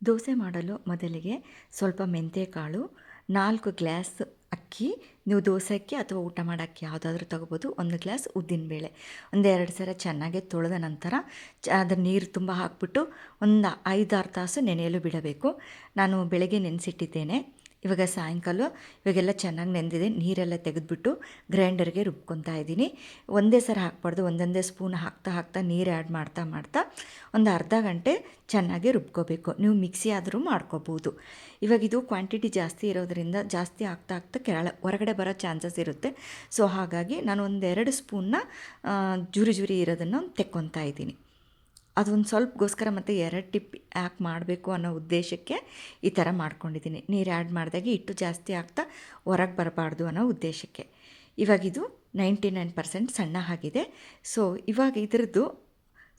ದೋಸೆ ಮಾಡಲು ಮೊದಲಿಗೆ ಸ್ವಲ್ಪ ಮೆಂತ್ಯಕಾಳು, 4 ಗ್ಲಾಸ್ ಅಕ್ಕಿ, ನೀವು ದೋಸೆ ಅಕ್ಕಿ ಅಥವಾ ಊಟ ಮಾಡೋ ಅಕ್ಕಿ ಯಾವುದಾದ್ರೂ ತೊಗೋಬೋದು. 1 ಗ್ಲಾಸ್ ಉದ್ದಿನಬೇಳೆ, ಒಂದು 2 ಸಲ ಚೆನ್ನಾಗಿ ತೊಳೆದ ನಂತರ ಅದರ ನೀರು ತುಂಬ ಹಾಕಿಬಿಟ್ಟು ಒಂದು 5-6 ತಾಸು ನೆನೆಯಲು ಬಿಡಬೇಕು. ನಾನು ಬೆಳಗ್ಗೆ ನೆನೆಸಿಟ್ಟಿದ್ದೇನೆ. ಇವಾಗ ಸಾಯಂಕಾಲ ಇವಾಗೆಲ್ಲ ಚೆನ್ನಾಗಿ ನೆಂದಿದೆ. ನೀರೆಲ್ಲ ತೆಗೆದುಬಿಟ್ಟು ಗ್ರೈಂಡರ್ಗೆ ರುಬ್ಕೊತಾ ಇದ್ದೀನಿ. ಒಂದೇ ಸರ ಹಾಕ್ಬಾರ್ದು, ಒಂದೊಂದೇ ಸ್ಪೂನ್ ಹಾಕ್ತಾ ನೀರು ಆ್ಯಡ್ ಮಾಡ್ತಾ ಒಂದು ಅರ್ಧ ಗಂಟೆ ಚೆನ್ನಾಗಿ ರುಬ್ಕೋಬೇಕು. ನೀವು ಮಿಕ್ಸಿ ಆದರೂ ಮಾಡ್ಕೋಬೋದು. ಇವಾಗ ಇದು ಕ್ವಾಂಟಿಟಿ ಜಾಸ್ತಿ ಇರೋದರಿಂದ ಜಾಸ್ತಿ ಆಗ್ತಾ ಹೊರಗಡೆ ಬರೋ ಚಾನ್ಸಸ್ ಇರುತ್ತೆ. ಸೊ ಹಾಗಾಗಿ ನಾನು 1-2 ಸ್ಪೂನ್ನ ಜುರಿ ಇರೋದನ್ನು ತೆಕ್ಕೊತಾ ಇದ್ದೀನಿ. ಅದೊಂದು ಸ್ವಲ್ಪಗೋಸ್ಕರ ಮತ್ತು 2 ಟಿಪ್ ಯಾಕೆ ಮಾಡಬೇಕು ಅನ್ನೋ ಉದ್ದೇಶಕ್ಕೆ ಈ ಥರ ಮಾಡ್ಕೊಂಡಿದ್ದೀನಿ. ನೀರು ಆ್ಯಡ್ ಮಾಡಿದಾಗೆ ಹಿಟ್ಟು ಜಾಸ್ತಿ ಆಗ್ತಾ ಹೊರಗೆ ಬರಬಾರ್ದು ಅನ್ನೋ ಉದ್ದೇಶಕ್ಕೆ. ಇವಾಗಿದು 99% ಸಣ್ಣ ಆಗಿದೆ. ಸೊ ಇವಾಗ ಇದರದ್ದು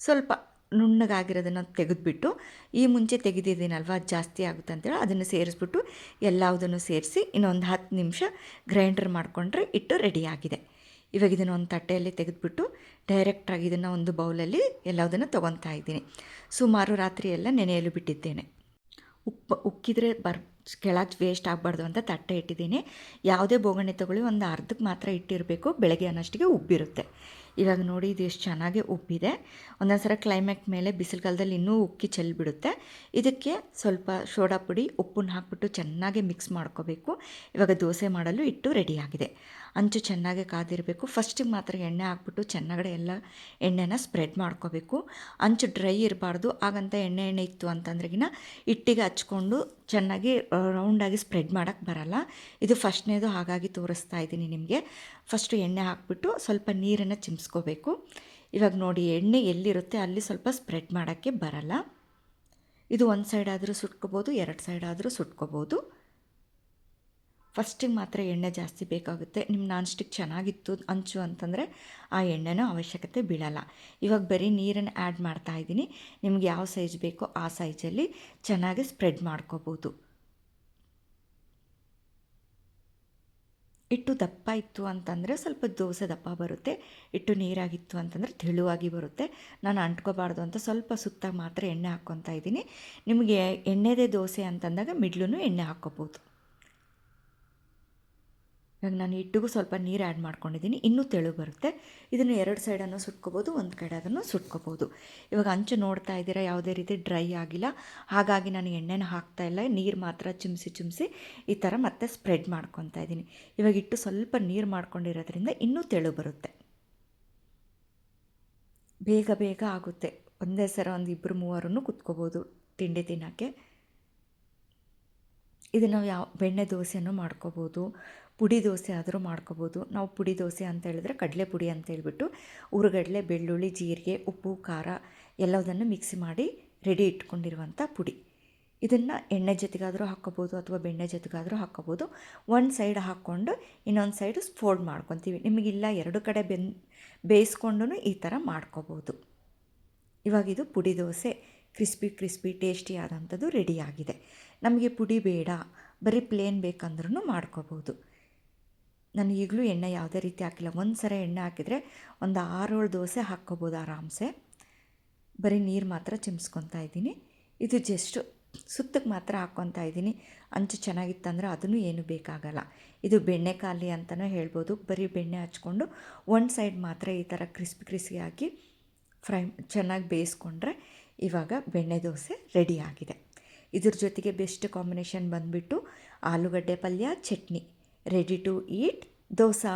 ಸ್ವಲ್ಪ ನುಣ್ಣಗಾಗಿರೋದನ್ನು ತೆಗೆದುಬಿಟ್ಟು, ಈ ಮುಂಚೆ ತೆಗೆದಿದ್ದೀನಲ್ವ ಅದು ಜಾಸ್ತಿ ಆಗುತ್ತೆ ಅಂತೇಳಿ ಅದನ್ನು ಸೇರಿಸ್ಬಿಟ್ಟು ಎಲ್ಲದನ್ನು ಸೇರಿಸಿ ಇನ್ನೊಂದು 10 ನಿಮಿಷ ಗ್ರೈಂಡರ್ ಮಾಡಿಕೊಂಡ್ರೆ ಹಿಟ್ಟು ರೆಡಿಯಾಗಿದೆ. ಇವಾಗ ಇದನ್ನು ಒಂದು ತಟ್ಟೆಯಲ್ಲಿ ತೆಗೆದುಬಿಟ್ಟು ಡೈರೆಕ್ಟಾಗಿ ಇದನ್ನು ಒಂದು ಬೌಲಲ್ಲಿ ಎಲ್ಲದನ್ನು ತೊಗೊತಾ ಇದ್ದೀನಿ. ಸುಮಾರು ರಾತ್ರಿ ಎಲ್ಲ ನೆನೆಯಲು ಬಿಟ್ಟಿದ್ದೇನೆ. ಉಕ್ಕಿದ್ರೆ ಕೆಳಗೆ ವೇಸ್ಟ್ ಆಗಬಾರ್ದು ಅಂತ ತಟ್ಟೆ ಇಟ್ಟಿದ್ದೀನಿ. ಯಾವುದೇ ಬೋಗಣೆ ತೊಗೊಳ್ಳಿ, ಒಂದು ಅರ್ಧಕ್ಕೆ ಮಾತ್ರ ಇಟ್ಟಿರಬೇಕು. ಬೆಳಗ್ಗೆ ಅನ್ನೋಷ್ಟಿಗೆ ಉಬ್ಬಿರುತ್ತೆ. ಇವಾಗ ನೋಡಿ ಇದು ಎಷ್ಟು ಚೆನ್ನಾಗಿ ಉಬ್ಬಿದೆ. ಒಂದೊಂದು ಸಲ ಕ್ಲೈಮ್ಯಾಕ್ಟ್ ಮೇಲೆ ಬಿಸಿಲುಗಾಲದಲ್ಲಿ ಇನ್ನೂ ಉಕ್ಕಿ ಚೆಲ್ಲಿಬಿಡುತ್ತೆ. ಇದಕ್ಕೆ ಸ್ವಲ್ಪ ಸೋಡಾ ಪುಡಿ, ಉಪ್ಪನ್ನು ಹಾಕ್ಬಿಟ್ಟು ಚೆನ್ನಾಗಿ ಮಿಕ್ಸ್ ಮಾಡ್ಕೋಬೇಕು. ಇವಾಗ ದೋಸೆ ಮಾಡಲು ಹಿಟ್ಟು ರೆಡಿಯಾಗಿದೆ. ಅಂಚು ಚೆನ್ನಾಗಿ ಕಾದಿರಬೇಕು. ಫಸ್ಟಿಗೆ ಮಾತ್ರ ಎಣ್ಣೆ ಹಾಕ್ಬಿಟ್ಟು ಚೆನ್ನಾಗಡೆ ಎಲ್ಲ ಎಣ್ಣೆನ ಸ್ಪ್ರೆಡ್ ಮಾಡ್ಕೋಬೇಕು. ಅಂಚು ಡ್ರೈ ಇರಬಾರ್ದು. ಹಾಗಂತ ಎಣ್ಣೆ ಇತ್ತು ಅಂತಂದ್ರೆಗಿನ ಹಿಟ್ಟಿಗೆ ಹಚ್ಕೊಂಡು ಚೆನ್ನಾಗಿ ರೌಂಡಾಗಿ ಸ್ಪ್ರೆಡ್ ಮಾಡೋಕ್ಕೆ ಬರಲ್ಲ. ಇದು ಫಸ್ಟ್ನೇದು, ಹಾಗಾಗಿ ತೋರಿಸ್ತಾ ಇದ್ದೀನಿ ನಿಮಗೆ. ಫಸ್ಟು ಎಣ್ಣೆ ಹಾಕ್ಬಿಟ್ಟು ಸ್ವಲ್ಪ ನೀರನ್ನು ಚಿಮ್ಸ್ಕೋಬೇಕು. ಇವಾಗ ನೋಡಿ ಎಣ್ಣೆ ಎಲ್ಲಿರುತ್ತೆ ಅಲ್ಲಿ ಸ್ವಲ್ಪ ಸ್ಪ್ರೆಡ್ ಮಾಡೋಕ್ಕೆ ಬರಲ್ಲ. ಇದು ಒಂದು ಸೈಡ್ ಆದರೂ ಸುಟ್ಕೋಬೋದು, 2 ಸೈಡ್ ಆದರೂ ಸುಟ್ಕೋಬೋದು. ಫಸ್ಟಿಗೆ ಮಾತ್ರ ಎಣ್ಣೆ ಜಾಸ್ತಿ ಬೇಕಾಗುತ್ತೆ. ನಿಮ್ಮ ನಾನ್ ಸ್ಟಿಕ್ ಚೆನ್ನಾಗಿತ್ತು ಅಂಚು ಅಂತಂದರೆ ಆ ಎಣ್ಣೆನೂ ಅವಶ್ಯಕತೆ ಬೀಳಲ್ಲ. ಇವಾಗ ಬರೀ ನೀರನ್ನು ಆ್ಯಡ್ ಮಾಡ್ತಾಯಿದ್ದೀನಿ. ನಿಮ್ಗೆ ಯಾವ ಸೈಜ್ ಬೇಕೋ ಆ ಸೈಜಲ್ಲಿ ಚೆನ್ನಾಗಿ ಸ್ಪ್ರೆಡ್ ಮಾಡ್ಕೋಬೋದು. ಹಿಟ್ಟು ದಪ್ಪ ಇತ್ತು ಅಂತಂದರೆ ಸ್ವಲ್ಪ ದೋಸೆ ದಪ್ಪ ಬರುತ್ತೆ. ಹಿಟ್ಟು ನೀರಾಗಿತ್ತು ಅಂತಂದರೆ ತೆಳುವಾಗಿ ಬರುತ್ತೆ. ನಾನು ಅಂಟ್ಕೋಬಾರ್ದು ಅಂತ ಸ್ವಲ್ಪ ಸುತ್ತ ಮಾತ್ರ ಎಣ್ಣೆ ಹಾಕ್ಕೊತಾ ಇದ್ದೀನಿ. ನಿಮಗೆ ಎಣ್ಣೆದೇ ದೋಸೆ ಅಂತಂದಾಗ ಮಿಡ್ಲೂ ಎಣ್ಣೆ ಹಾಕ್ಕೋಬೋದು. ಇವಾಗ ನಾನು ಹಿಟ್ಟಿಗೂ ಸ್ವಲ್ಪ ನೀರು ಆ್ಯಡ್ ಮಾಡ್ಕೊಂಡಿದ್ದೀನಿ. ಇನ್ನೂ ತೆಳು ಬರುತ್ತೆ. ಇದನ್ನು 2 ಸೈಡನ್ನು ಸುಟ್ಕೋಬೋದು, ಒಂದು ಕಡೆ ಅದನ್ನು ಸುಟ್ಕೋಬೋದು. ಇವಾಗ ಅಂಚು ನೋಡ್ತಾ ಇದ್ದೀರಾ, ಯಾವುದೇ ರೀತಿ ಡ್ರೈ ಆಗಿಲ್ಲ. ಹಾಗಾಗಿ ನಾನು ಎಣ್ಣೆನ ಹಾಕ್ತಾಯಿಲ್ಲ, ನೀರು ಮಾತ್ರ ಚಿಮ್ಸಿ ಈ ಥರ ಮತ್ತೆ ಸ್ಪ್ರೆಡ್ ಮಾಡ್ಕೊತಾ ಇದ್ದೀನಿ. ಇವಾಗ ಹಿಟ್ಟು ಸ್ವಲ್ಪ ನೀರು ಮಾಡ್ಕೊಂಡಿರೋದ್ರಿಂದ ಇನ್ನೂ ತೆಳು ಬರುತ್ತೆ. ಬೇಗ ಆಗುತ್ತೆ. ಒಂದೇ ಸರ ಒಂದು 2-3 ಕುತ್ಕೋಬೋದು ತಿಂಡಿ ತಿನ್ನೋಕ್ಕೆ. ಇದನ್ನು ಬೆಣ್ಣೆ ದೋಸೆನೂ ಮಾಡ್ಕೋಬೋದು, ಪುಡಿ ದೋಸೆ ಆದರೂ ಮಾಡ್ಕೋಬೋದು. ನಾವು ಪುಡಿ ದೋಸೆ ಅಂತ ಹೇಳಿದ್ರೆ ಕಡಲೆ ಪುಡಿ ಅಂತ ಹೇಳ್ಬಿಟ್ಟು ಹುರಿಗಡಲೆ, ಬೆಳ್ಳುಳ್ಳಿ, ಜೀರಿಗೆ, ಉಪ್ಪು, ಖಾರ ಎಲ್ಲದನ್ನು ಮಿಕ್ಸಿ ಮಾಡಿ ರೆಡಿ ಇಟ್ಕೊಂಡಿರುವಂಥ ಪುಡಿ. ಇದನ್ನು ಎಣ್ಣೆ ಜೊತೆಗಾದರೂ ಹಾಕ್ಕೋಬೋದು ಅಥವಾ ಬೆಣ್ಣೆ ಜೊತೆಗಾದರೂ ಹಾಕ್ಕೋಬೋದು. ಒಂದು ಸೈಡ್ ಹಾಕ್ಕೊಂಡು ಇನ್ನೊಂದು ಸೈಡು ಫೋಲ್ಡ್ ಮಾಡ್ಕೊತೀವಿ. ನಿಮಗಿಲ್ಲ 2 ಕಡೆ ಬೇಯಿಸ್ಕೊಂಡು ಈ ಥರ ಮಾಡ್ಕೋಬೋದು. ಇವಾಗಿದು ಪುಡಿ ದೋಸೆ ಕ್ರಿಸ್ಪಿ ಟೇಸ್ಟಿ ಆದಂಥದ್ದು ರೆಡಿಯಾಗಿದೆ. ನಮಗೆ ಪುಡಿ ಬೇಡ, ಬರೀ ಪ್ಲೇನ್ ಬೇಕಂದ್ರೂ ಮಾಡ್ಕೋಬೋದು. ನಾನು ಈಗಲೂ ಎಣ್ಣೆ ಯಾವುದೇ ರೀತಿ ಹಾಕಿಲ್ಲ. ಒಂದು ಸಲ ಎಣ್ಣೆ ಹಾಕಿದರೆ ಒಂದು 6-7 ದೋಸೆ ಹಾಕ್ಕೋಬೋದು ಆರಾಮ್ಸೆ. ಬರೀ ನೀರು ಮಾತ್ರ ಚಿಮ್ಸ್ಕೊತಾ ಇದ್ದೀನಿ. ಇದು ಜಸ್ಟು ಸುತ್ತಕ್ಕೆ ಮಾತ್ರ ಹಾಕ್ಕೊತಾ ಇದ್ದೀನಿ. ಅಂಚು ಚೆನ್ನಾಗಿತ್ತಂದ್ರೆ ಅದನ್ನು ಏನು ಬೇಕಾಗಲ್ಲ. ಇದು ಬೆಣ್ಣೆ ಖಾಲಿ ಅಂತಲೇ ಹೇಳ್ಬೋದು. ಬರೀ ಬೆಣ್ಣೆ ಹಚ್ಕೊಂಡು ಒಂದು ಸೈಡ್ ಮಾತ್ರ ಈ ಥರ ಕ್ರಿಸ್ಪಿ ಹಾಕಿ ಚೆನ್ನಾಗಿ ಬೇಯಿಸ್ಕೊಂಡ್ರೆ ಇವಾಗ ಬೆಣ್ಣೆ ದೋಸೆ ರೆಡಿಯಾಗಿದೆ. ಇದ್ರ ಜೊತೆಗೆ ಬೆಸ್ಟ್ ಕಾಂಬಿನೇಷನ್ ಬಂದುಬಿಟ್ಟು ಆಲೂಗಡ್ಡೆ ಪಲ್ಯ, chutney. Ready to eat dosa.